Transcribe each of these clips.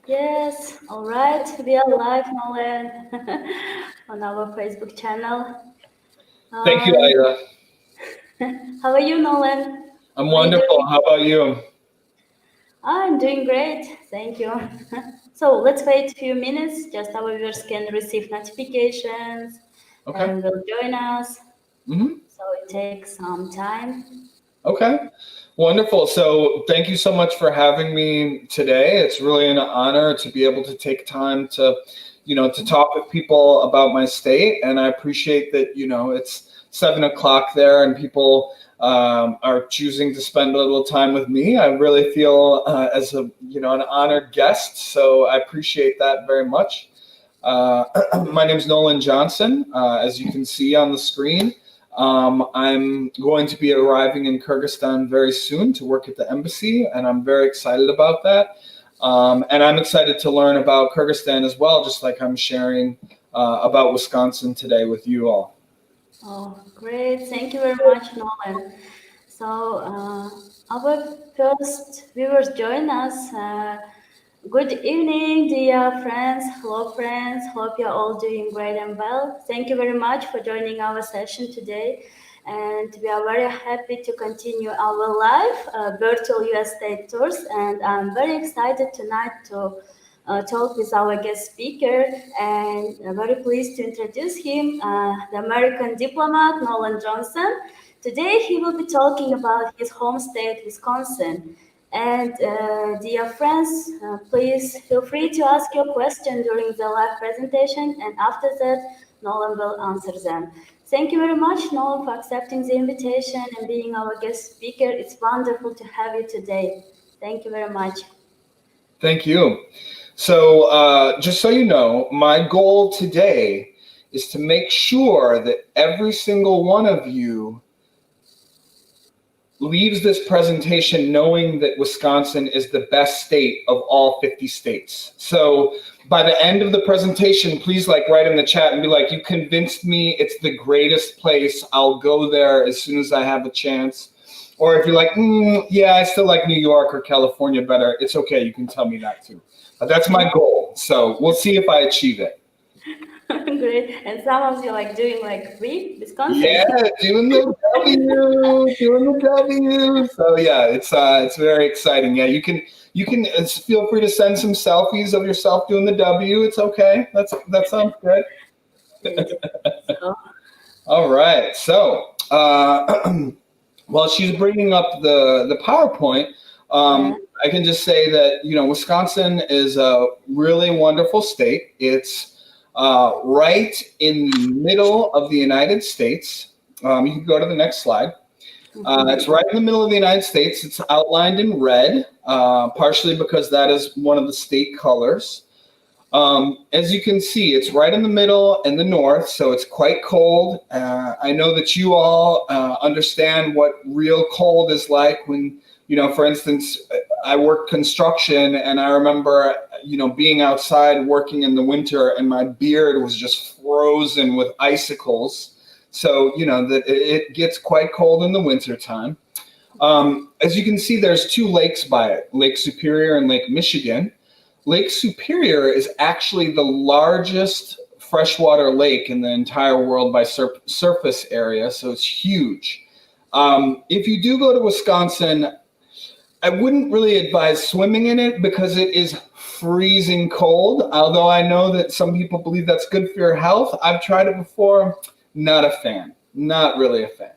Yes, all right. We are live, Nolen, on our Facebook channel. Thank you, Um, Aida. how are you, Nolen? I'm How are you wonderful. doing? How about you? I'm doing great, thank you. So let's wait a few minutes, just our viewers can receive notifications Okay. and will join us. hmm So it takes some time. Okay. Wonderful. So thank you so much for having me today. It's really an honor to be able to take time to talk with people about my state. And I appreciate that, it's 7 o'clock there and people are choosing to spend a little time with me. I really feel as an honored guest. So I appreciate that very much. Uh, my name is Nolen Johnson, as you can see on the screen. I'm going to be arriving in Kyrgyzstan very soon to work at the embassy, and I'm very excited about that. And I'm excited to learn about Kyrgyzstan as well, just like I'm sharing about Wisconsin today with you all. Oh, great. Thank you very much, Nolen. So, our first viewers join us. Good evening, dear friends. Hello, friends. Hope you're all doing great and well. Thank you very much for joining our session today. And we are very happy to continue our live virtual US state tours. And I'm very excited tonight to talk with our guest speaker, and very pleased to introduce him, the American diplomat Nolen Johnson. Today he will be talking about his home state, Wisconsin. And dear friends, please feel free to ask your question during the live presentation, and after that, Nolan will answer them. Thank you very much, Nolan, for accepting the invitation and being our guest speaker. It's wonderful to have you today. Thank you very much. Thank you. So, just so you know, my goal today is to make sure that every single one of you leaves this presentation knowing that Wisconsin is the best state of all 50 states. So by the end of the presentation, please write in the chat and be like, you convinced me it's the greatest place. I'll go there as soon as I have a chance. Or if you're like, yeah, I still like New York or California better, it's okay. You can tell me that too. But that's my goal. So we'll see if I achieve it. Great. And some of you doing three Wisconsin. Yeah, doing the W. So yeah, it's very exciting. Yeah, you can feel free to send some selfies of yourself doing the W. It's okay. That sounds good. So, All right. So while she's bringing up the PowerPoint, yeah. I can just say that Wisconsin is a really wonderful state. It's right in the middle of the United States. You can go to the next slide. It's right in the middle of the United States. It's outlined in red, partially because that is one of the state colors. As you can see, it's right in the middle in the north, so it's quite cold. I know that you all understand what real cold is like when, for instance, I work construction, and I remember, being outside working in the winter, and my beard was just frozen with icicles. So, that it gets quite cold in the wintertime. As you can see, there's two lakes by it, Lake Superior and Lake Michigan. Lake Superior is actually the largest freshwater lake in the entire world by surface area, so it's huge. If you do go to Wisconsin, I wouldn't really advise swimming in it because it is freezing cold, although I know that some people believe that's good for your health. I've tried it before, not a fan, not really a fan.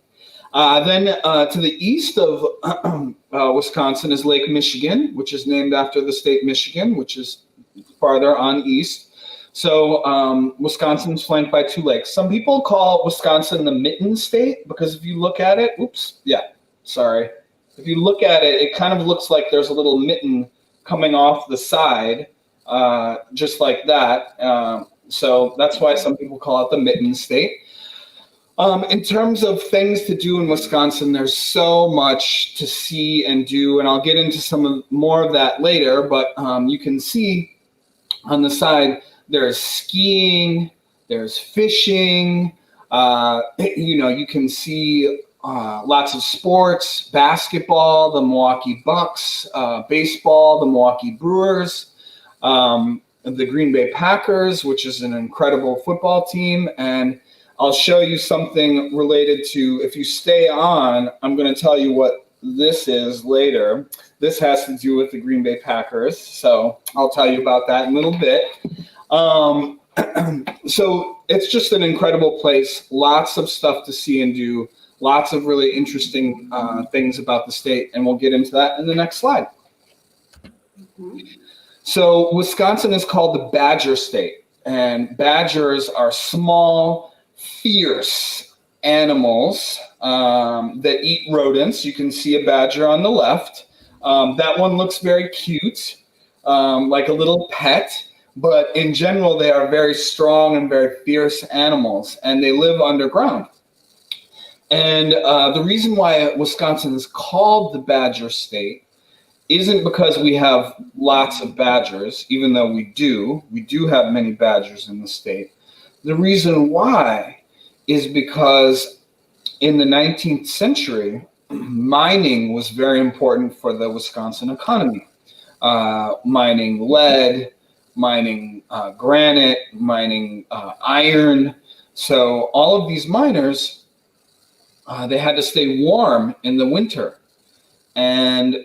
Then to the east of Wisconsin is Lake Michigan, which is named after the state Michigan, which is farther on east. So Wisconsin's flanked by two lakes. Some people call Wisconsin the Mitten State because if you look at it, if you look at it, it kind of looks like there's a little mitten coming off the side, just like that. So that's why some people call it the Mitten State. In terms of things to do in Wisconsin, there's so much to see and do, and I'll get into more of that later, but you can see on the side, there's skiing, there's fishing, you can see lots of sports, basketball, the Milwaukee Bucks, baseball, the Milwaukee Brewers. the Green Bay Packers, which is an incredible football team. And I'll show you something related to, if you stay on, I'm going to tell you what this is later. This has to do with the Green Bay Packers. So I'll tell you about that in a little bit. So it's just an incredible place. Lots of stuff to see and do. Lots of really interesting things about the state. And we'll get into that in the next slide. So Wisconsin is called the Badger State. And badgers are small, fierce animals that eat rodents. You can see a badger on the left. That one looks very cute, like a little pet. But in general, they are very strong and very fierce animals, and they live underground. And the reason why Wisconsin is called the Badger State isn't because we have lots of badgers, even though we do. We do have many badgers in the state. The reason why is because in the 19th century, mining was very important for the Wisconsin economy. Mining lead, mining granite, mining iron. So all of these miners, they had to stay warm in the winter. And,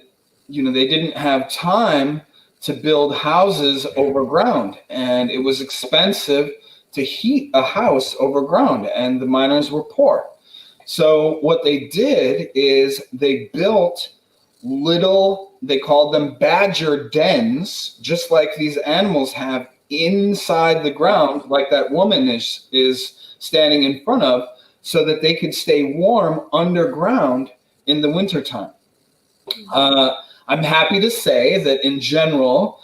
you know, they didn't have time to build houses overground. And it was expensive to heat a house overground, and the miners were poor. So what they did is they built little, they called them badger dens, just like these animals have inside the ground, like that woman is standing in front of, so that they could stay warm underground in the wintertime. I'm happy to say that in general,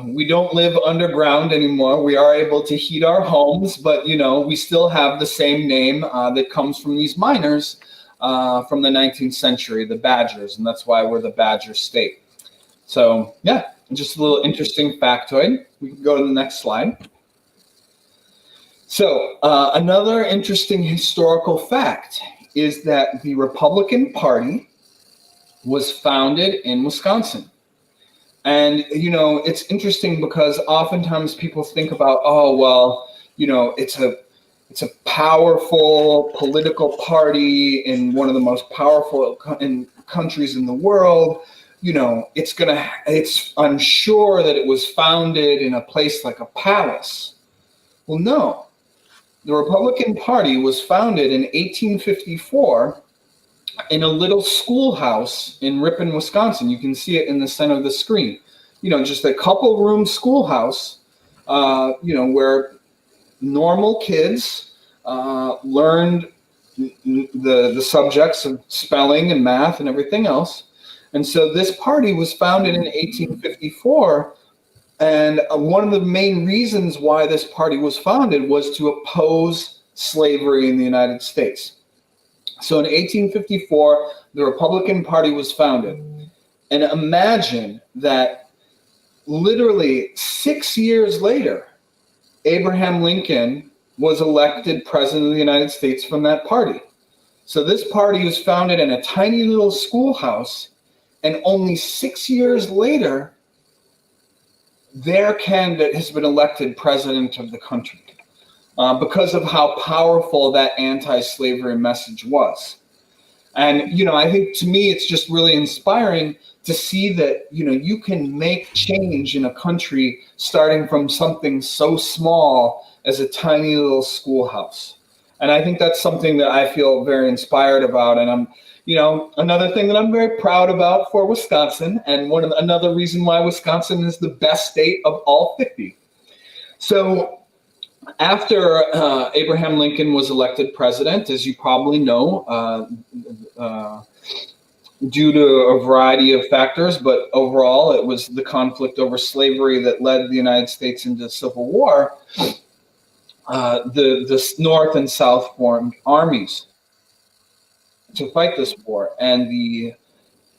we don't live underground anymore. We are able to heat our homes, but you know, we still have the same name that comes from these miners from the 19th century, the Badgers, and that's why we're the Badger State. So yeah, just a little interesting factoid. We can go to the next slide. So another interesting historical fact is that the Republican Party was founded in Wisconsin. And, you know, it's interesting because oftentimes people think about, oh, well, you know, it's a powerful political party in one of the most powerful countries in the world. You know, I'm sure that it was founded in a place like a palace. Well, no. The Republican Party was founded in 1854 in a little schoolhouse in Ripon, Wisconsin. You can see it in the center of the screen. You know, just a couple room schoolhouse, you know, where normal kids learned the subjects of spelling and math and everything else. And so this party was founded in 1854. And one of the main reasons why this party was founded was to oppose slavery in the United States. So in 1854, the Republican Party was founded. And imagine that literally 6 years later, Abraham Lincoln was elected president of the United States from that party. So this party was founded in a tiny little schoolhouse, and only 6 years later, their candidate has been elected president of the country. Because of how powerful that anti-slavery message was. And, you know, I think to me, it's just really inspiring to see that, you know, you can make change in a country starting from something so small as a tiny little schoolhouse. And I think that's something that I feel very inspired about. And I'm, you know, another thing that I'm very proud about for Wisconsin, and another reason why Wisconsin is the best state of all 50. So, after Abraham Lincoln was elected president, as you probably know, due to a variety of factors, but overall it was the conflict over slavery that led the United States into civil war, the North and South formed armies to fight this war. And the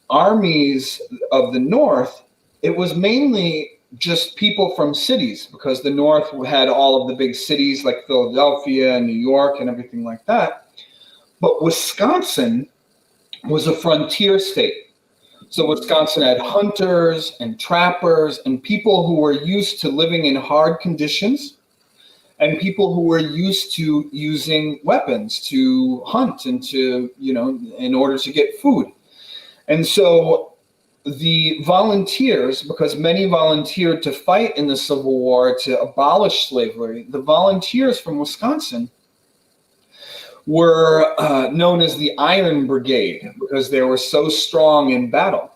armies of the North, it was mainly just people from cities, because the North had all of the big cities like Philadelphia and New York and everything like that. But Wisconsin was a frontier state. So Wisconsin had hunters and trappers and people who were used to living in hard conditions and people who were used to using weapons to hunt and to, in order to get food. And so the volunteers, because many volunteered to fight in the Civil War to abolish slavery, the volunteers from Wisconsin were known as the Iron Brigade because they were so strong in battle.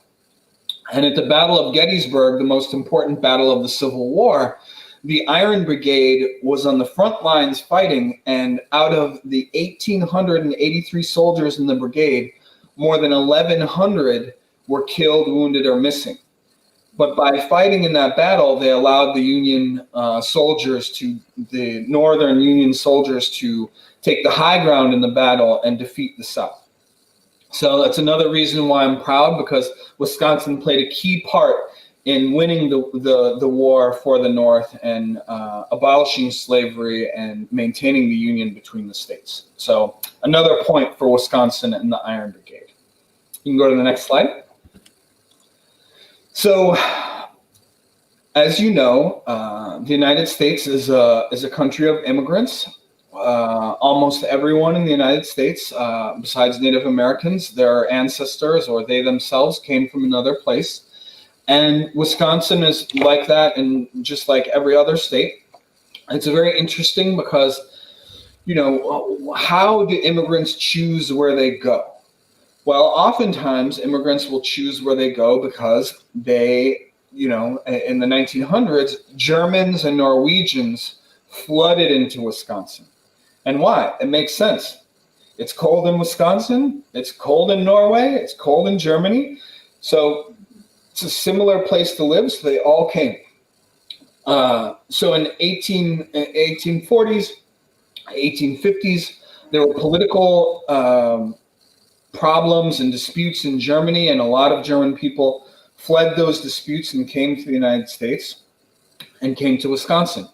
And at the Battle of Gettysburg, the most important battle of the Civil War, the Iron Brigade was on the front lines fighting, and out of the 1,883 soldiers in the brigade, more than 1,100 were killed, wounded, or missing. But by fighting in that battle, they allowed the Union soldiers the Northern Union soldiers to take the high ground in the battle and defeat the South. So that's another reason why I'm proud, because Wisconsin played a key part in winning the war for the North and abolishing slavery and maintaining the union between the states. So another point for Wisconsin and the Iron Brigade. You can go to the next slide. So, as you know, the United States is a country of immigrants. Almost everyone in the United States, besides Native Americans, their ancestors or they themselves came from another place. And Wisconsin is like that, and just like every other state. It's very interesting because, how do immigrants choose where they go? Well, oftentimes immigrants will choose where they go because they, in the 1900s, Germans and Norwegians flooded into Wisconsin. And why? It makes sense. It's cold in Wisconsin, it's cold in Norway, it's cold in Germany. So it's a similar place to live, so they all came. So in 1840s, 1850s, there were political problems and disputes in Germany, and a lot of German people fled those disputes and came to the United States and came to Wisconsin.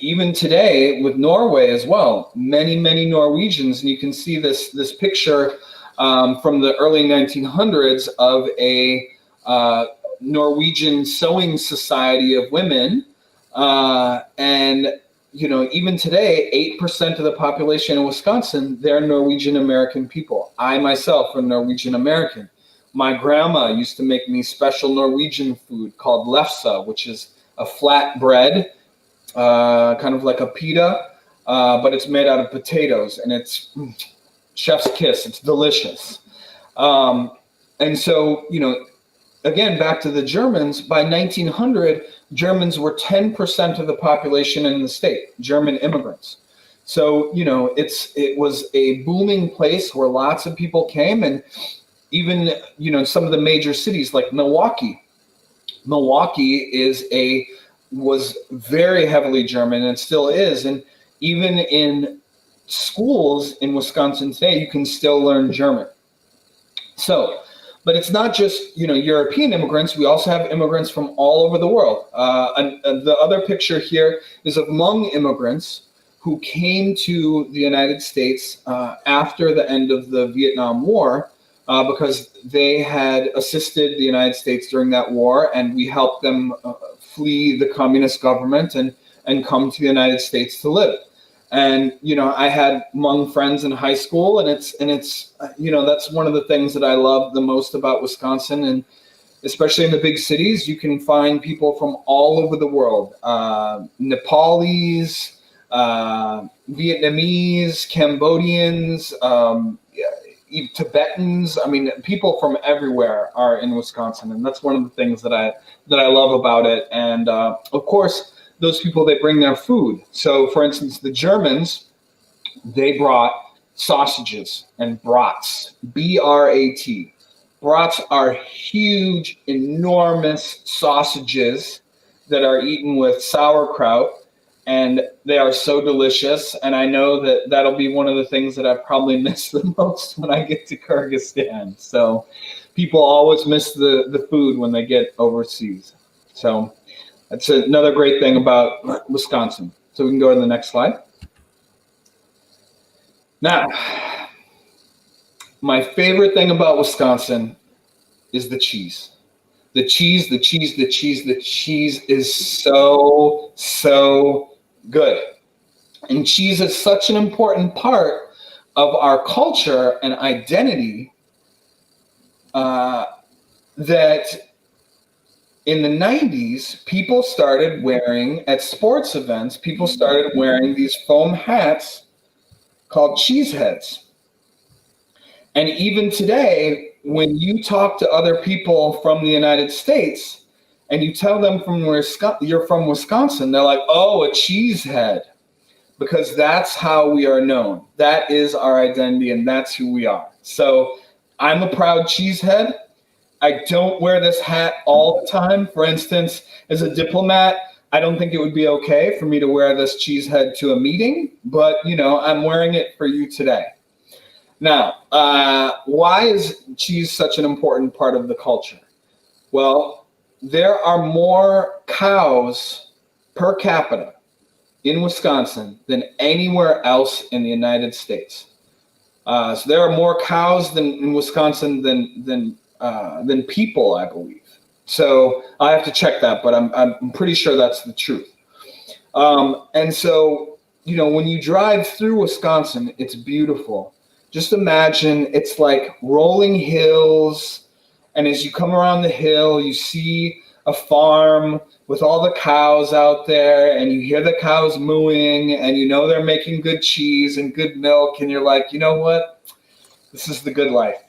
Even today with Norway as well, many Norwegians, and you can see this picture from the early 1900s of a Norwegian sewing society of women, and even today, 8% of the population in Wisconsin, they're Norwegian American people. I myself am Norwegian American. My grandma used to make me special Norwegian food called lefse, which is a flat bread, kind of like a pita, but it's made out of potatoes, and it's chef's kiss. It's delicious. And so, again, back to the Germans, by 1900, Germans were 10% of the population in the state, German immigrants. So, it was a booming place where lots of people came, and even, some of the major cities like Milwaukee. Milwaukee was very heavily German and still is. And even in schools in Wisconsin today, you can still learn German. So, but it's not just, European immigrants. We also have immigrants from all over the world. And the other picture here is of Hmong immigrants who came to the United States after the end of the Vietnam War because they had assisted the United States during that war, and we helped them flee the communist government and come to the United States to live. And, I had Hmong friends in high school, and it's that's one of the things that I love the most about Wisconsin. And especially in the big cities, you can find people from all over the world, Nepalese, Vietnamese, Cambodians, Tibetans. I mean, people from everywhere are in Wisconsin. And that's one of the things that I love about it. And of course, those people, they bring their food. So, for instance, the Germans, they brought sausages and brats, B-R-A-T. Brats are huge, enormous sausages that are eaten with sauerkraut, and they are so delicious. And I know that that'll be one of the things that I probably miss the most when I get to Kyrgyzstan. So people always miss the food when they get overseas. So that's another great thing about Wisconsin. So we can go to the next slide. Now, my favorite thing about Wisconsin is the cheese. The cheese, the cheese, the cheese, the cheese is so, so good. And cheese is such an important part of our culture and identity that in the 90s, people started wearing, at sports events, people started wearing these foam hats called cheese heads. And even today, when you talk to other people from the United States and you tell them you're from Wisconsin, they're like, oh, a cheese head, because that's how we are known. That is our identity, and that's who we are. So I'm a proud cheesehead. I don't wear this hat all the time. For instance, as a diplomat, I don't think it would be okay for me to wear this cheesehead to a meeting, but I'm wearing it for you today. Now, why is cheese such an important part of the culture? Well, there are more cows per capita in Wisconsin than anywhere else in the United States. So there are more cows in Wisconsin than people, I believe. So I have to check that, but I'm pretty sure that's the truth. And so, when you drive through Wisconsin, it's beautiful. Just imagine it's like rolling hills, and as you come around the hill, you see a farm with all the cows out there, and you hear the cows mooing, and they're making good cheese and good milk, and you're like, you know what? This is the good life.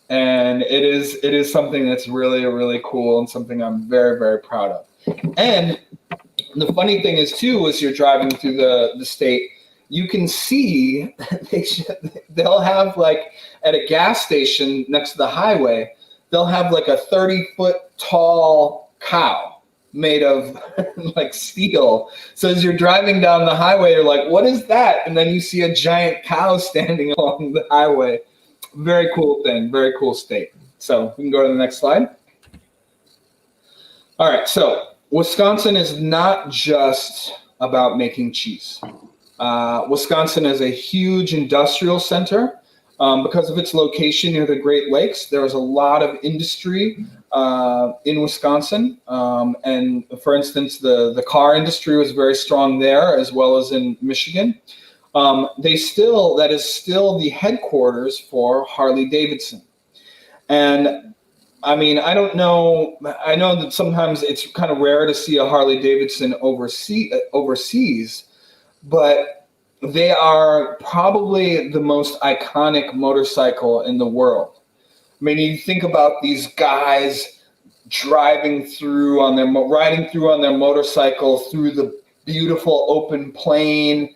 And it is something that's really, really cool and something I'm very, very proud of. And the funny thing is, too, as you're driving through the state, you can see they'll have, like, at a gas station next to the highway, they'll have like a 30-foot tall cow made of like steel. So as you're driving down the highway, you're like, what is that? And then you see a giant cow standing along the highway. Very cool thing, very cool state. So we can go to the next slide. All right, so Wisconsin is not just about making cheese. Wisconsin is a huge industrial center. Because of its location near the Great Lakes, there is a lot of industry in Wisconsin. And for instance, the car industry was very strong there, as well as in Michigan. That is still the headquarters for Harley Davidson. And I mean, I don't know. I know that sometimes it's kind of rare to see a Harley Davidson overseas, but they are probably the most iconic motorcycle in the world. I mean, you think about these guys riding through on their motorcycle through the beautiful open plain,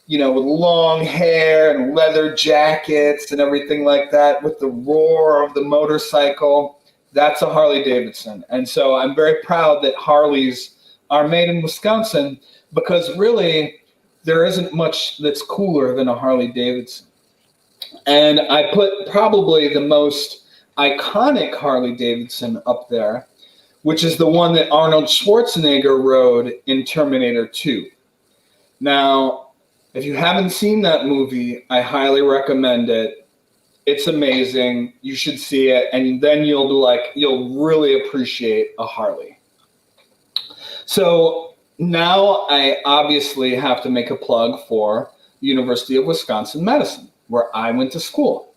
with long hair and leather jackets and everything like that, with the roar of the motorcycle. That's a Harley Davidson. And so I'm very proud that Harleys are made in Wisconsin, because really, there isn't much that's cooler than a Harley Davidson. And I put probably the most iconic Harley Davidson up there, which is the one that Arnold Schwarzenegger rode in Terminator 2. Now, if you haven't seen that movie, I highly recommend it. It's amazing. You should see it, and then you'll really appreciate a Harley. So now I obviously have to make a plug for University of Wisconsin-Madison, where I went to school.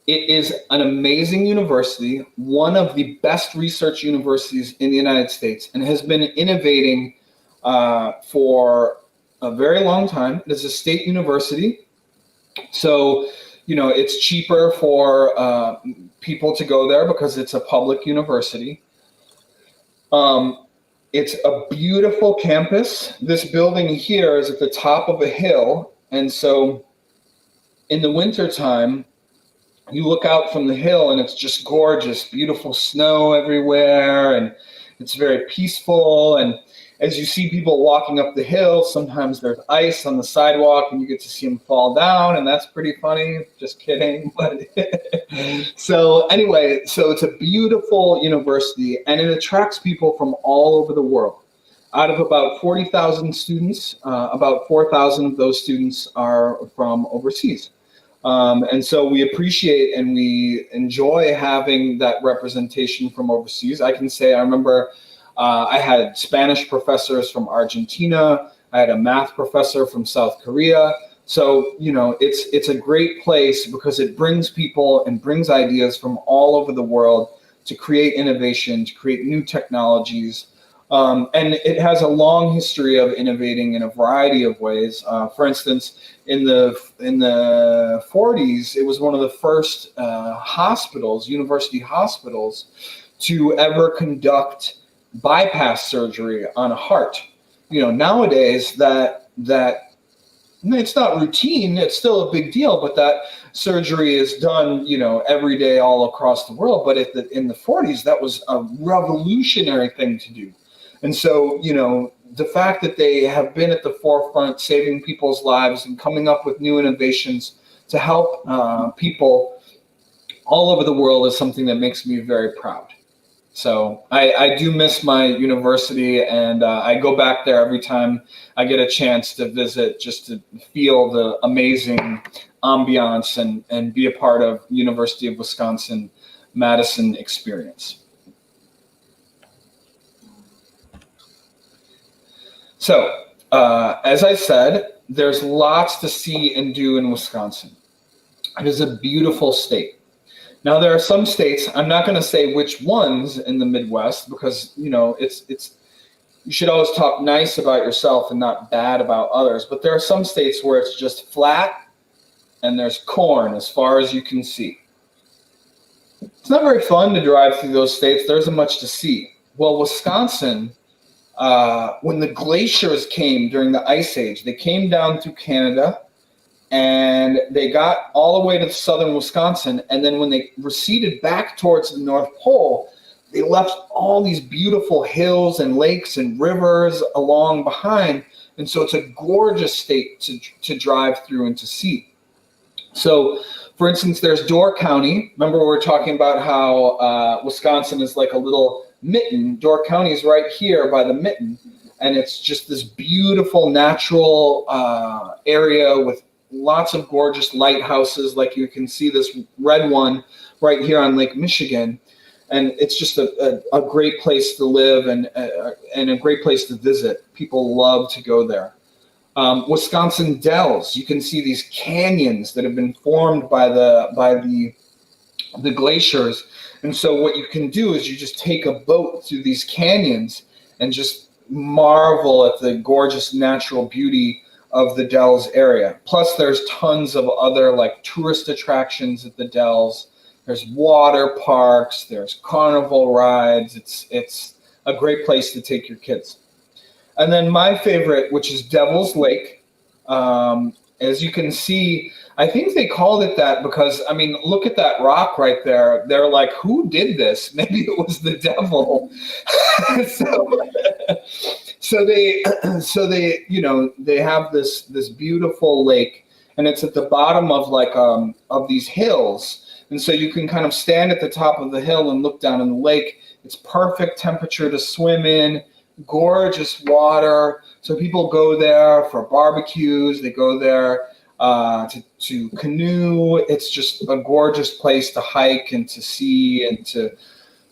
It is an amazing university, one of the best research universities in the United States, and has been innovating for a very long time. It is a state university, so it's cheaper for people to go there because it's a public university. It's a beautiful campus. This building here is at the top of a hill. And so in the wintertime, you look out from the hill and it's just gorgeous, beautiful snow everywhere. And it's very peaceful. And as you see people walking up the hill, sometimes there's ice on the sidewalk and you get to see them fall down. And that's pretty funny. Just kidding. But so anyway, so it's a beautiful university, and it attracts people from all over the world. Out of about 40,000 students, about 4,000 of those students are from overseas. And so we appreciate and we enjoy having that representation from overseas. I can say I remember I had Spanish professors from Argentina. I had a math professor from South Korea. So, it's a great place because it brings people and brings ideas from all over the world to create innovation, to create new technologies. And it has a long history of innovating in a variety of ways. For instance, in the 40s, it was one of the first hospitals, university hospitals, to ever conduct bypass surgery on a heart. Nowadays that it's not routine, it's still a big deal, but that surgery is done, every day all across the world. But in the 40s, that was a revolutionary thing to do. And so, the fact that they have been at the forefront, saving people's lives and coming up with new innovations to help people all over the world is something that makes me very proud. So I do miss my university, and I go back there every time I get a chance to visit, just to feel the amazing ambiance and be a part of University of Wisconsin-Madison experience. So, as I said, there's lots to see and do in Wisconsin. It is a beautiful state. Now, there are some states, I'm not going to say which ones in the Midwest, because, you should always talk nice about yourself and not bad about others. But there are some states where it's just flat and there's corn as far as you can see. It's not very fun to drive through those states. There isn't much to see. Well, Wisconsin, when the glaciers came during the Ice Age, they came down through Canada and they got all the way to southern Wisconsin. And then when they receded back towards the North Pole, they left all these beautiful hills and lakes and rivers along behind. And so it's a gorgeous state to drive through and to see. So, for instance, there's Door County. Remember, we were talking about how Wisconsin is like a little mitten. Door County is right here by the mitten. And it's just this beautiful natural area with lots of gorgeous lighthouses. Like you can see this red one right here on Lake Michigan. And it's just a great place to live and a great place to visit. People love to go there. Wisconsin Dells, you can see these canyons that have been formed by the glaciers. And so what you can do is you just take a boat through these canyons and just marvel at the gorgeous natural beauty of the Dells area. Plus there's tons of other like tourist attractions at the Dells. There's water parks, there's carnival rides. It's a great place to take your kids. And then my favorite, which is Devil's Lake. As you can see, I think they called it that because, I mean, look at that rock right there. They're like, who did this? Maybe it was the devil. So they, they have this beautiful lake, and it's at the bottom of of these hills. And so you can kind of stand at the top of the hill and look down in the lake. It's perfect temperature to swim in, gorgeous water. So people go there for barbecues. They go there to canoe. It's just a gorgeous place to hike and to see and to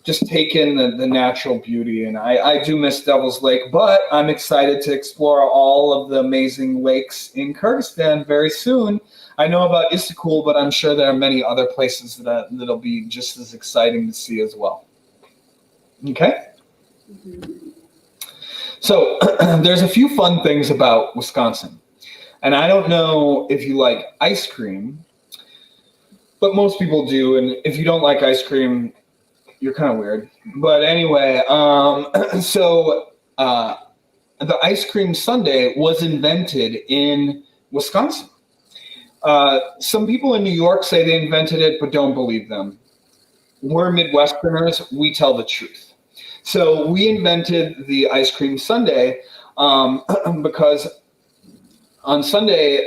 just take in the natural beauty. And I do miss Devil's Lake, but I'm excited to explore all of the amazing lakes in Kyrgyzstan very soon. I know about Issyk, but I'm sure there are many other places that'll be just as exciting to see as well. Okay? Mm-hmm. So there's a few fun things about Wisconsin. And I don't know if you like ice cream, but most people do. And if you don't like ice cream, you're kind of weird. But anyway, so the ice cream sundae was invented in Wisconsin. Some people in New York say they invented it, but don't believe them. We're Midwesterners. We tell the truth. So we invented the ice cream sundae because on Sunday,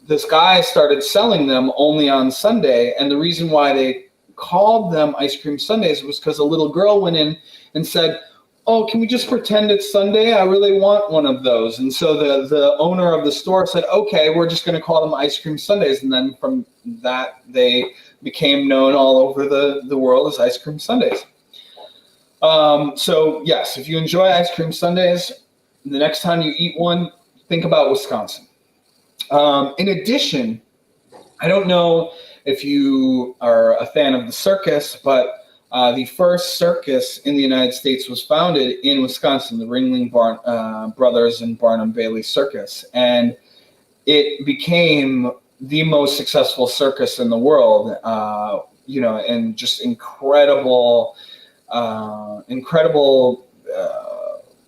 this guy started selling them only on Sunday. And the reason why they called them ice cream sundaes was because a little girl went in and said, oh, can we just pretend it's Sunday? I really want one of those. And so the owner of the store said, okay, we're just going to call them ice cream sundaes. And then from that, they became known all over the world as ice cream sundaes. So yes, if you enjoy ice cream sundaes, the next time you eat one, think about Wisconsin. In addition, I don't know if you are a fan of the circus, but the first circus in the United States was founded in Wisconsin, the Ringling Brothers and Barnum Bailey Circus. And it became the most successful circus in the world, and just incredible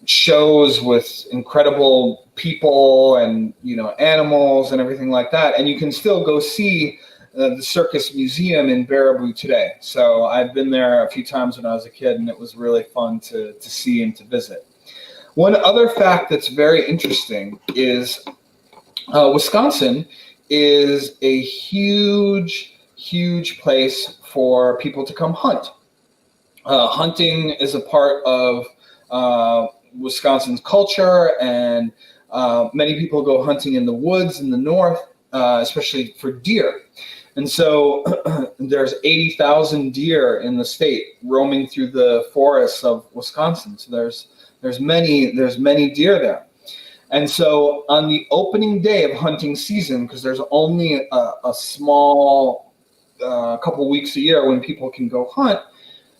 shows with incredible people and, animals and everything like that. And you can still go see the Circus Museum in Baraboo today. So I've been there a few times when I was a kid, and it was really fun to see and to visit. One other fact that's very interesting is Wisconsin is a huge, huge place for people to come hunt. Hunting is a part of Wisconsin's culture, and many people go hunting in the woods in the north, especially for deer. And so there's 80,000 deer in the state roaming through the forests of Wisconsin. So there's many deer there. And so on the opening day of hunting season, because there's only a small couple weeks a year when people can go hunt,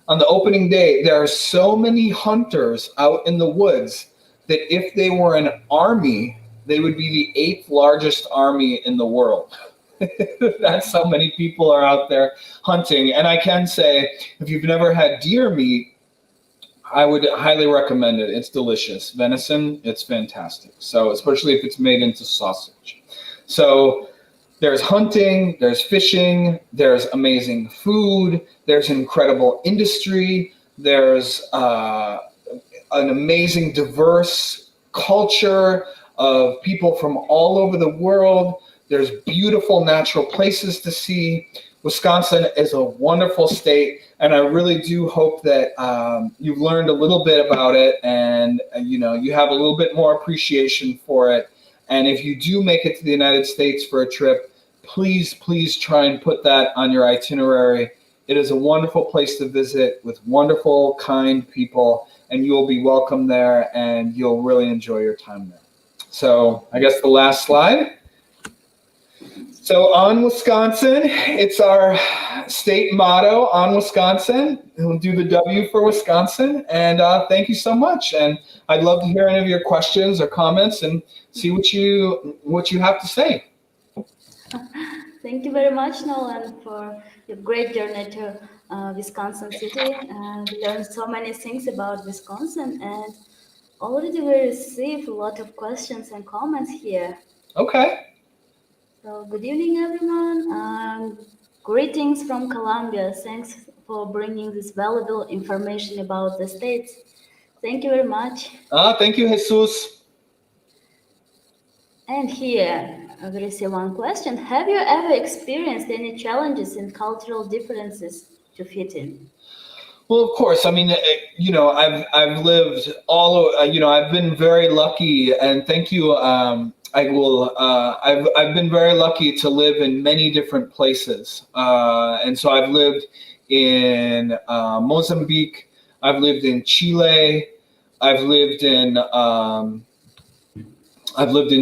on the opening day, there are so many hunters out in the woods that if they were an army, they would be the 8th largest army in the world. That's how many people are out there hunting. And I can say, if you've never had deer meat, I would highly recommend it. It's delicious. Venison, it's fantastic. So especially if it's made into sausage. So there's hunting, there's fishing, there's amazing food, there's incredible industry, there's an amazing diverse culture of people from all over the world. There's beautiful natural places to see. Wisconsin is a wonderful state, and I really do hope that you've learned a little bit about it, and you have a little bit more appreciation for it. And if you do make it to the United States for a trip, please try and put that on your itinerary. It is a wonderful place to visit with wonderful, kind people, and you will be welcome there, and you'll really enjoy your time there. So I guess the last slide. So on Wisconsin, it's our state motto, on Wisconsin. We'll do the W for Wisconsin. And thank you so much. And I'd love to hear any of your questions or comments and see what you have to say. Thank you very much, Nolen, for your great journey to Wisconsin City. We learned so many things about Wisconsin, and already we received a lot of questions and comments here. Okay. So good evening, everyone. Greetings from Colombia. Thanks for bringing this valuable information about the states. Thank you very much. Thank you, Jesus. And here we receive one question. Have you ever experienced any challenges in cultural differences to fit in? Well, of course. I mean, I've lived I've been very lucky, and thank you. I've been very lucky to live in many different places, and so I've lived in Mozambique. I've lived in Chile. I've lived in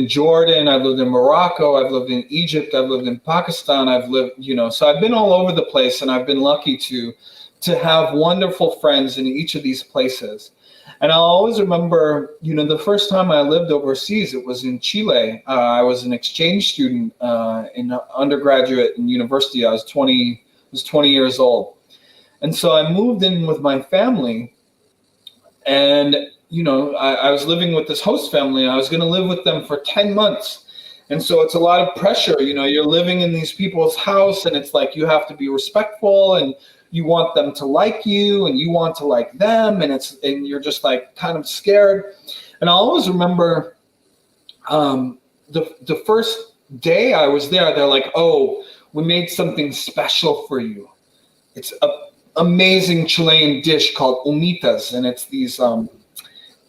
Jordan. I've lived in Morocco. I've lived in Egypt. I've lived in Pakistan. So I've been all over the place, and I've been lucky to have wonderful friends in each of these places. And I'll always remember, the first time I lived overseas, it was in Chile. I was an exchange student in undergraduate and university. I was 20 years old. And so I moved in with my family, and, I was living with this host family, and I was going to live with them for 10 months. And so it's a lot of pressure. You're living in these people's house, and it's like you have to be respectful, and you want them to like you, and you want to like them, and you're just like kind of scared. And I always remember the first day I was there, they're like, "Oh, we made something special for you. It's an amazing Chilean dish called humitas, and it's these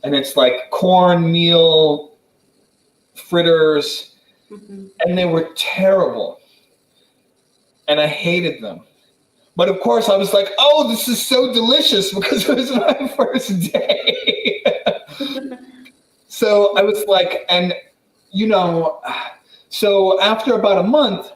and it's like cornmeal fritters, and they were terrible, and I hated them. But of course, I was like, "Oh, this is so delicious," because it was my first day. So I was like, and so after about a month,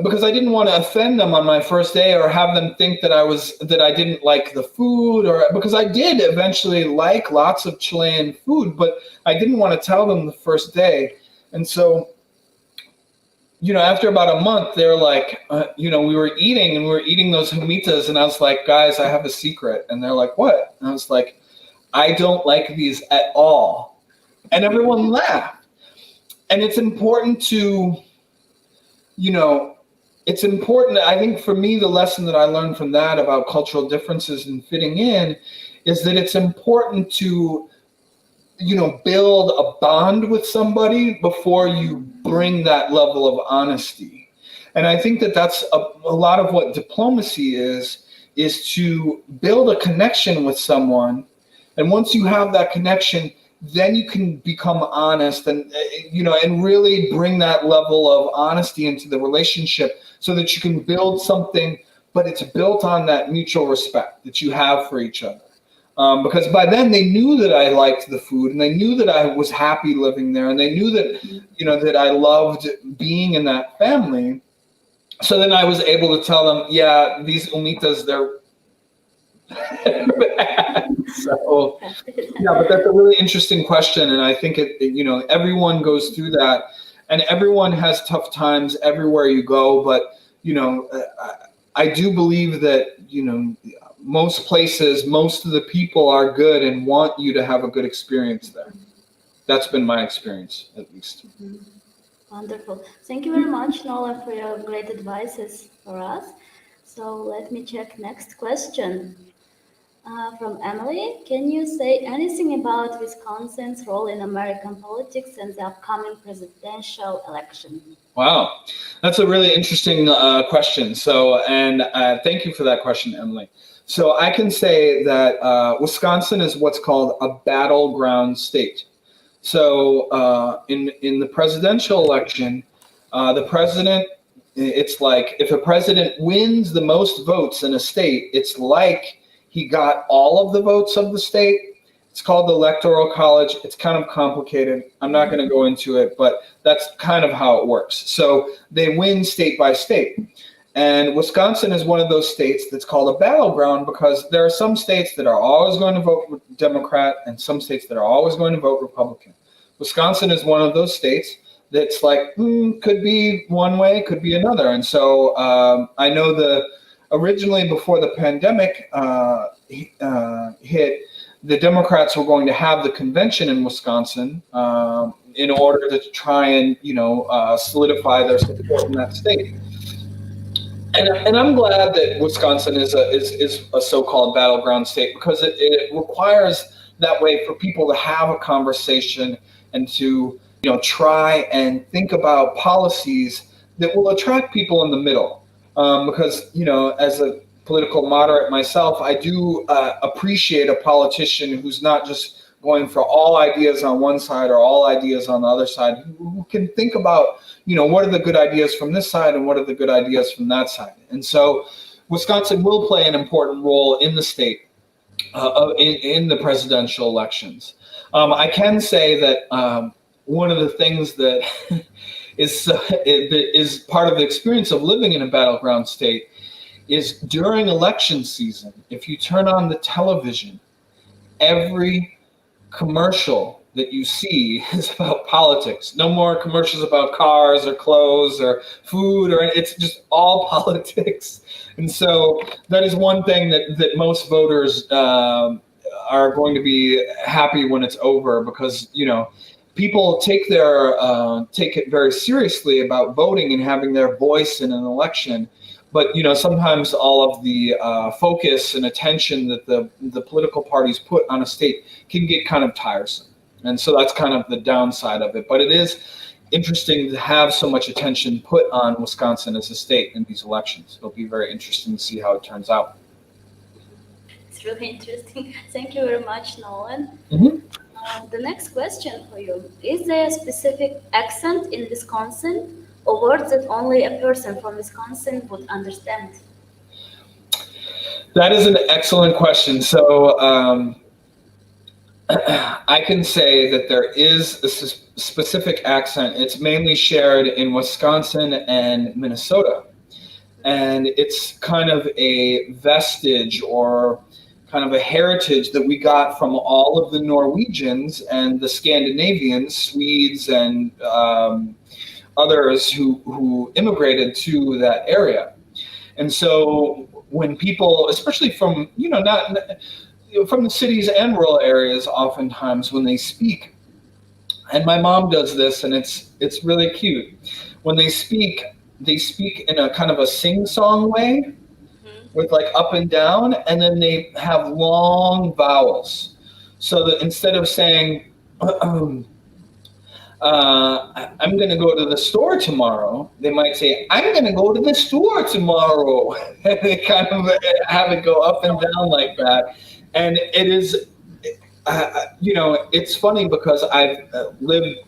because I didn't want to offend them on my first day or have them think that I didn't like the food, or because I did eventually like lots of Chilean food, but I didn't want to tell them the first day. And so, after about a month, they're like, we were eating those humitas, and I was like, guys, I have a secret. And they're like, what? And I was like, I don't like these at all. And everyone laughed. And it's important to, it's important. I think for me, the lesson that I learned from that about cultural differences and fitting in is that it's important to, build a bond with somebody before you bring that level of honesty. And I think that that's a lot of what diplomacy is to build a connection with someone. And once you have that connection, then you can become honest and, and really bring that level of honesty into the relationship so that you can build something, but it's built on that mutual respect that you have for each other. Because by then they knew that I liked the food, and they knew that I was happy living there, and they knew that, that I loved being in that family. So then I was able to tell them, yeah, these humitas, they're bad. So, yeah, but that's a really interesting question. And I think everyone goes through that, and everyone has tough times everywhere you go. But, I do believe that, most places, most of the people are good and want you to have a good experience there. That's been my experience, at least. Wonderful. Thank you very much, Nolen, for your great advices for us. So let me check next question. From Emily, can you say anything about Wisconsin's role in American politics and the upcoming presidential election? Wow, that's a really interesting question. So, and thank you for that question, Emily. So I can say that Wisconsin is what's called a battleground state. So in the presidential election, the president, it's like if a president wins the most votes in a state, it's like he got all of the votes of the state. It's called the Electoral College. It's kind of complicated. I'm not going to go into it, but that's kind of how it works. So they win state by state. And Wisconsin is one of those states that's called a battleground because there are some states that are always going to vote Democrat and some states that are always going to vote Republican. Wisconsin is one of those states that's like, could be one way, could be another. And so I know originally before the pandemic hit, the Democrats were going to have the convention in Wisconsin in order to try and, solidify their support in that state. And I'm glad that Wisconsin is a so-called battleground state because it requires that way for people to have a conversation and to try and think about policies that will attract people in the middle. Because as a political moderate myself, I do appreciate a politician who's not just going for all ideas on one side or all ideas on the other side, who can think about what are the good ideas from this side and what are the good ideas from that side. And so Wisconsin will play an important role in the state in the presidential elections. I can say that one of the things that is part of the experience of living in a battleground state is during election season, if you turn on the television, every commercial that you see is about politics. No more commercials about cars or clothes or food, or it's just all politics. And so that is one thing that most voters are going to be happy when it's over, because people take it very seriously about voting and having their voice in an election. But sometimes all of the focus and attention that the political parties put on a state can get kind of tiresome. And so that's kind of the downside of it. But it is interesting to have so much attention put on Wisconsin as a state in these elections. It'll be very interesting to see how it turns out. It's really interesting. Thank you very much, Nolen. Mm-hmm. The next question for you, is there a specific accent in Wisconsin or words that only a person from Wisconsin would understand? That is an excellent question. So I can say that there is a specific accent. It's mainly shared in Wisconsin and Minnesota. And it's kind of a vestige or kind of a heritage that we got from all of the Norwegians and the Scandinavians, Swedes, and others who immigrated to that area. And so when people, especially from, not from the cities and rural areas, oftentimes when they speak, and my mom does this, and it's really cute. When they speak in a kind of a sing-song way, with like up and down, and then they have long vowels. So that instead of saying, I'm going to go to the store tomorrow, they might say, I'm going to go to the store tomorrow. And they kind of have it go up and down like that. And it is, it's funny because I've lived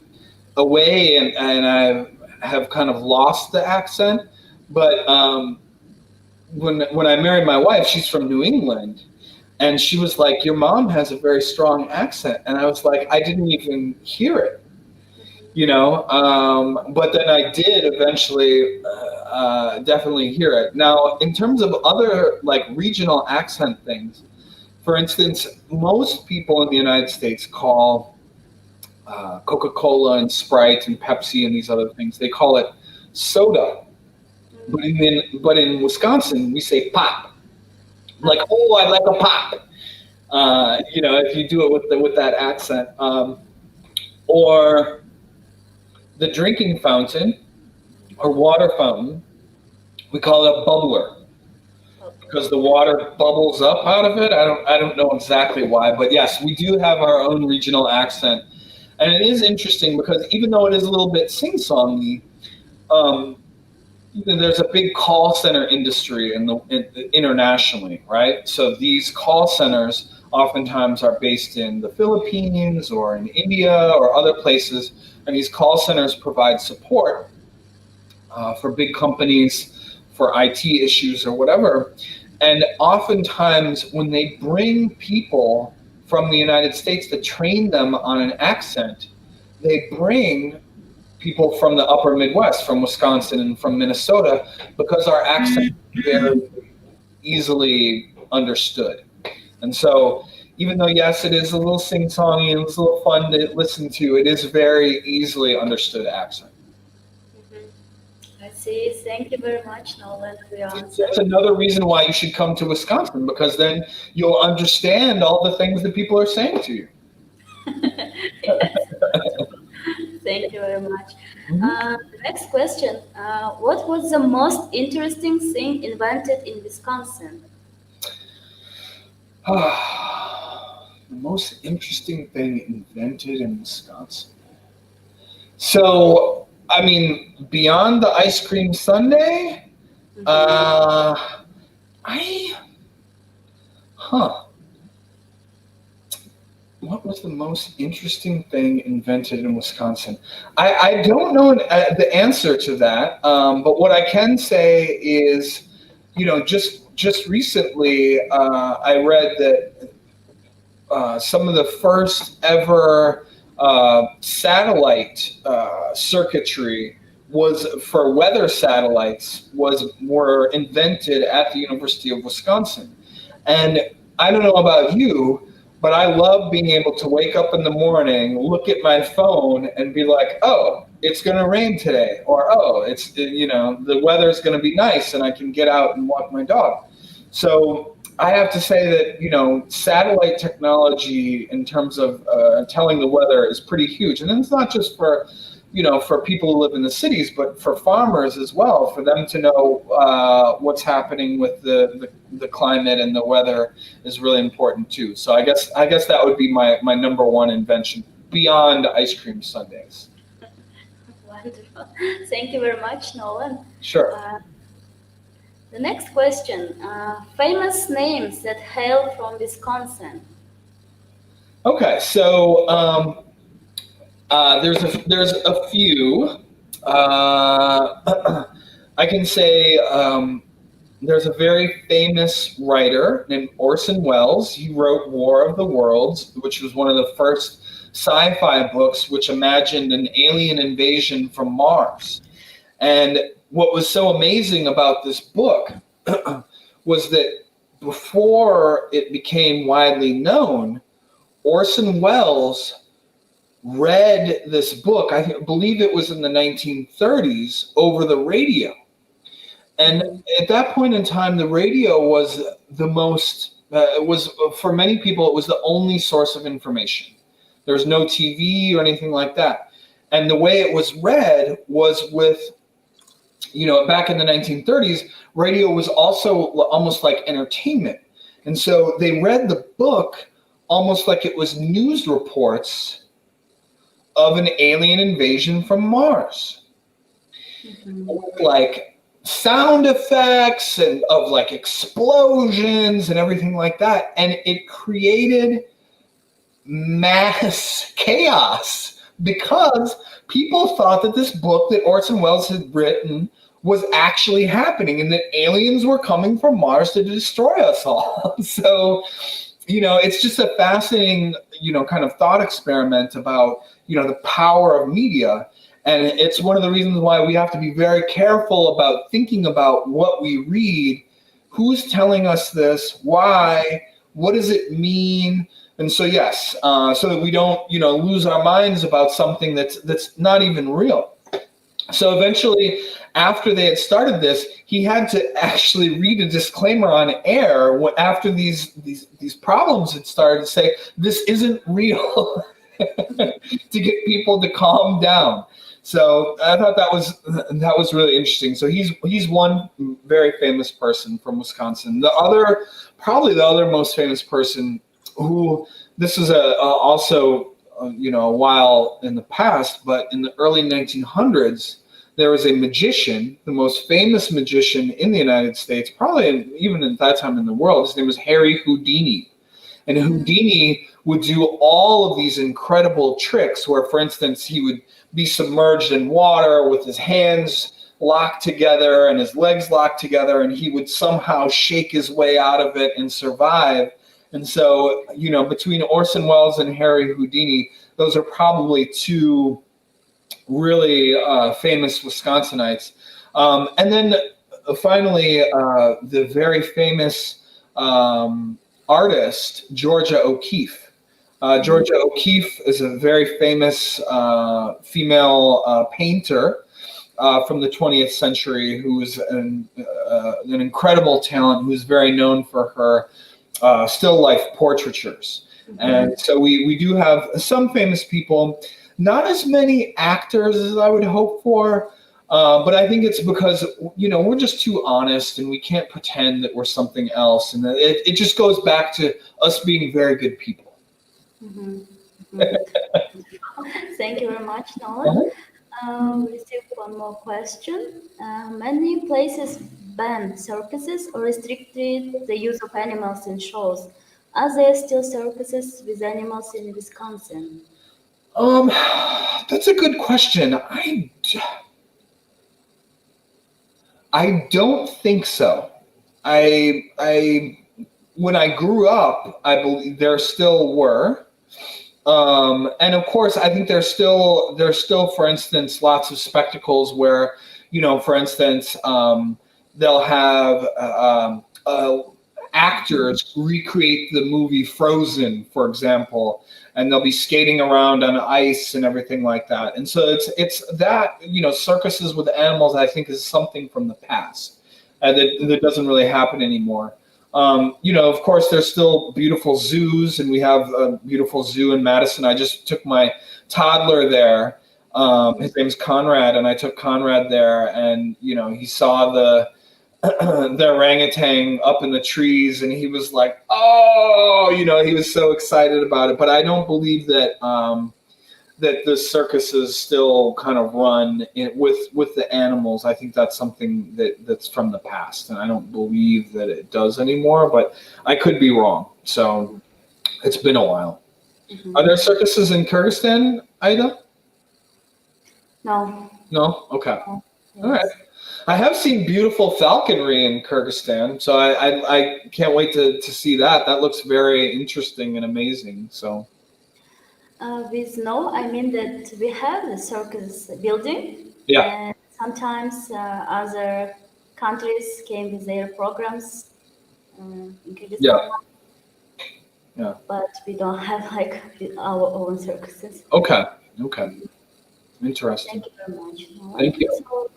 away and I have kind of lost the accent. But when I married my wife, she's from New England. And she was like, your mom has a very strong accent. And I was like, I didn't even hear it. But then I did eventually definitely hear it. Now, in terms of other like regional accent things, for instance, most people in the United States call Coca-Cola and Sprite and Pepsi and these other things, they call it soda. But in Wisconsin, we say pop. Like, oh, I like a pop. If you do it with that accent. Or the drinking fountain or water fountain, we call it a bubbler because the water bubbles up out of it. I don't know exactly why, but yes, we do have our own regional accent. And it is interesting because even though it is a little bit sing-songy, there's a big call center industry internationally, right? So these call centers oftentimes are based in the Philippines or in India or other places, and these call centers provide support for big companies, for IT issues or whatever. And oftentimes when they bring people from the United States to train them on an accent, they bring people from the upper Midwest, from Wisconsin and from Minnesota, because our accent is very easily understood. And so even though, yes, it is a little sing-songy and it's a little fun to listen to, it is very easily understood accent. I see. Thank you very much, Nolen, for your answer. That's another reason why you should come to Wisconsin, because then you'll understand all the things that people are saying to you. Yes. Thank you very much. The next question, what was the most interesting thing invented in Wisconsin? The most interesting thing invented in Wisconsin. So, I mean, beyond the ice cream sundae, what was the most interesting thing invented in Wisconsin? I don't know the answer to that, but what I can say is, just recently I read that some of the first ever satellite circuitry was for weather satellites were invented at the University of Wisconsin. And I don't know about you, but I love being able to wake up in the morning, look at my phone, and be like, "Oh, it's going to rain today," or "Oh, the weather's going to be nice, and I can get out and walk my dog." So I have to say that satellite technology in terms of telling the weather is pretty huge, and it's not just for people who live in the cities, but for farmers as well, for them to know what's happening with the climate and the weather is really important too. So I guess that would be my number one invention beyond ice cream sundaes. Wonderful. Thank you very much, Nolen. Sure. The next question, famous names that hail from Wisconsin. Okay, so there's a few. I can say there's a very famous writer named Orson Welles. He wrote War of the Worlds, which was one of the first sci-fi books which imagined an alien invasion from Mars. And what was so amazing about this book was that before it became widely known, Orson Welles read this book, believe it was in the 1930s, over the radio. And at that point in time, the radio was the most, it was, for many people, it was the only source of information. There was no TV or anything like that. And the way it was read was with, back in the 1930s, radio was also almost like entertainment. And so they read the book almost like it was news reports of an alien invasion from Mars. With like sound effects and of like explosions and everything like that. And it created mass chaos because people thought that this book that Orson Welles had written was actually happening and that aliens were coming from Mars to destroy us all. So, it's just a fascinating, kind of thought experiment about, the power of media. And it's one of the reasons why we have to be very careful about thinking about what we read, who's telling us this, why, what does it mean? And so, yes, so that we don't, lose our minds about something that's not even real. So eventually, after they had started this, he had to actually read a disclaimer on air after these problems had started to say, this isn't real, to get people to calm down. So I thought that was really interesting. So he's one very famous person from Wisconsin. Probably the other most famous person, who this is also a while in the past, but in the early 1900s, there was a magician, the most famous magician in the United States, probably even at that time in the world. His name was Harry Houdini. And Houdini would do all of these incredible tricks where, for instance, he would be submerged in water with his hands locked together and his legs locked together, and he would somehow shake his way out of it and survive. And so, between Orson Welles and Harry Houdini, those are probably two really famous Wisconsinites. And then finally, the very famous artist, Georgia O'Keeffe. Georgia O'Keeffe is a very famous female painter from the 20th century who was an incredible talent, who's very known for her still life portraitures. Mm-hmm. And so we do have some famous people, not as many actors as I would hope for, but I think it's because, we're just too honest and we can't pretend that we're something else. And it just goes back to us being very good people. Mm-hmm. Mm-hmm. Thank you very much, Nolen. We received one more question. Many places ban circuses or restricted the use of animals in shows. Are there still circuses with animals in Wisconsin? That's a good question. I don't think so. When I grew up, I believe there still were. And of course, I think there's still, for instance, lots of spectacles where, for instance, they'll have actors recreate the movie Frozen, for example, and they'll be skating around on ice and everything like that. And so it's that, circuses with animals, I think, is something from the past that doesn't really happen anymore. Of course, there's still beautiful zoos, and we have a beautiful zoo in Madison. I just took my toddler there. His name's Conrad, and I took Conrad there, and, he saw the orangutan up in the trees, and he was like, oh, he was so excited about it. But I don't believe that that the circuses still kind of run with the animals. I think that's something that's from the past, and I don't believe that it does anymore, but I could be wrong. So it's been a while. Are Mhm. there circuses in Kyrgyzstan, Aida? No, No? Okay. no, All right. yes. I have seen beautiful falconry in Kyrgyzstan, so I can't wait to see that. That looks very interesting and amazing. So, With no, I mean that we have the circus building, yeah, and sometimes other countries came with their programs in yeah, Kyrgyzstan, yeah. but we don't have like our own circuses. Okay, okay. Interesting. Thank you very much, Nolan. Thank you. So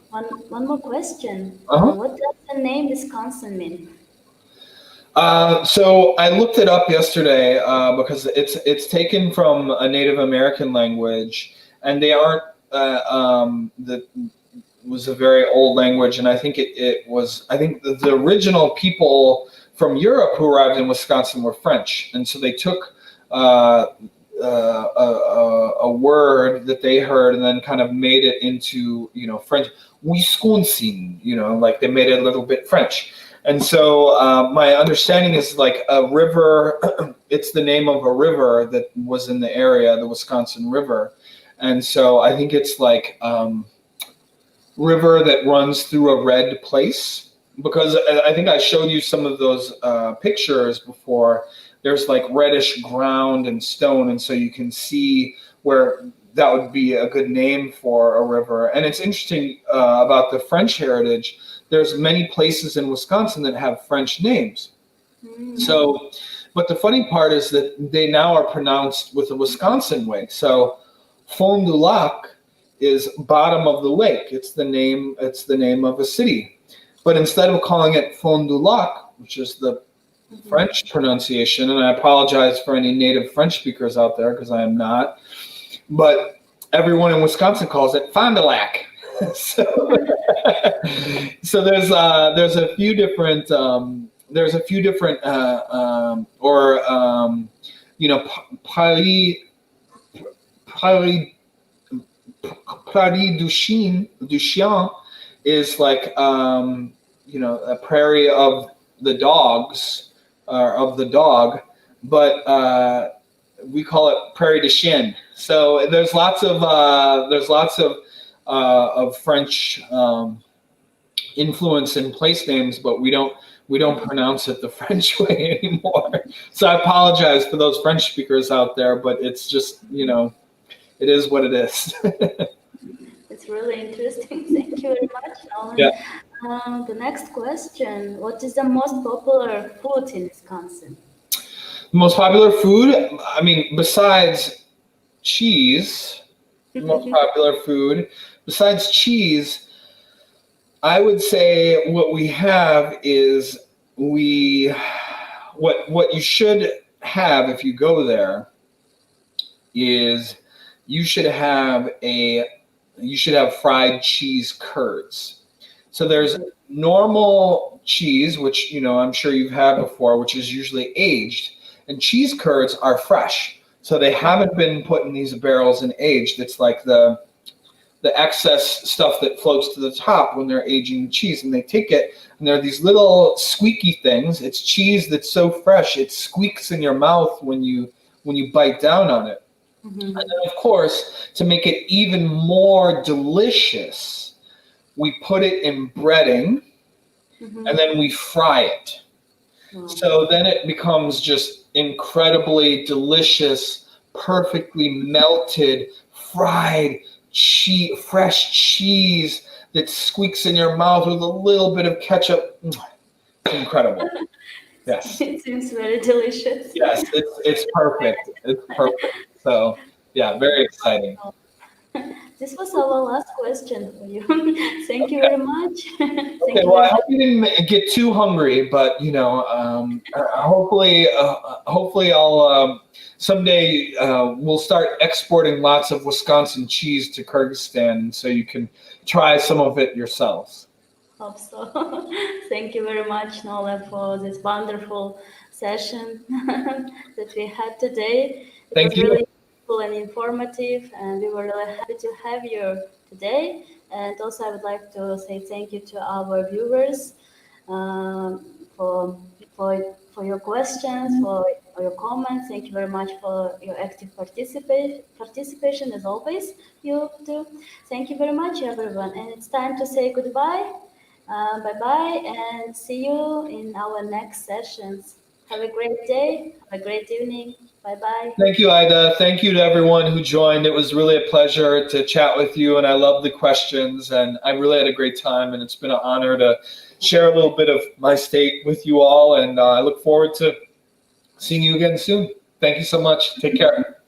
one more question. Uh-huh. What does the name Wisconsin mean? So I looked it up yesterday because it's taken from a Native American language, and they aren't the was a very old language, and I think it was I think the original people from Europe who arrived in Wisconsin were French, and so they took a word that they heard and then kind of made it into French Wisconsin, like they made it a little bit French. And so my understanding is like a river. It's the name of a river that was in the area, the Wisconsin River, and so I think it's like. River that runs through a red place because I think I showed you some of those pictures before. There's like reddish ground and stone, and so you can see where that would be a good name for a river. And it's interesting about the French heritage. There's many places in Wisconsin that have French names. Mm. So, but the funny part is that they now are pronounced with a Wisconsin way. So, Fond du Lac is bottom of the lake. It's the name. It's the name of a city. But instead of calling it Fond du Lac, which is the Mhm. French pronunciation, and I apologize for any native French speakers out there because I am not, but everyone in Wisconsin calls it Fond du Lac. so, so there's a few different or Paris Paris Prairie du Chien is like a prairie of the dogs or of the dog, but we call it Prairie du Chien. So there's lots of French influence in place names, but we don't pronounce it the French way anymore. So I apologize for those French speakers out there, but it's just it is what it is. It's really interesting. Thank you very much, Yeah. Nolan. The next question: what is the most popular food in Wisconsin? Most popular food, I mean, besides cheese, the most popular food, besides cheese, I would say what we have is we what you should have if you go there is you should have fried cheese curds. So there's normal cheese, which I'm sure you've had before, which is usually aged, and cheese curds are fresh. So they haven't been put in these barrels and aged. It's like the excess stuff that floats to the top when they're aging cheese, and they take it, and there are these little squeaky things. It's cheese that's so fresh it squeaks in your mouth when you bite down on it. And Mhm. then, of course, to make it even more delicious, we put it in breading and Mhm. then we fry it. Wow. So then it becomes just incredibly delicious, perfectly melted, fried cheese, fresh cheese that squeaks in your mouth with a little bit of ketchup. It's incredible. Yes. It seems very delicious. Yes, it's perfect. It's perfect. So, yeah, very exciting. This was our last question for you. Thank you very much. Okay, Thank you well, very I much. hope you didn't get too hungry, but hopefully I'll someday we'll start exporting lots of Wisconsin cheese to Kyrgyzstan, so you can try some of it yourselves. Hope so. Thank you very much, Nola, for this wonderful session that we had today. It Thank was you. really useful and informative, and we were really happy to have you today. And also, I would like to say thank you to our viewers um, for for your questions, for for your comments. Thank you very much for your active participation as always. You too. Thank you very much, everyone. And it's time to say goodbye. Bye-bye, and see you in our next sessions. Have a great day. Have a great evening. Bye-bye. Thank you, Ida. Thank you to everyone who joined. It was really a pleasure to chat with you, and I love the questions, and I really had a great time, and it's been an honor to share a little bit of my state with you all, and I look forward to seeing you again soon. Thank you so much. Take care.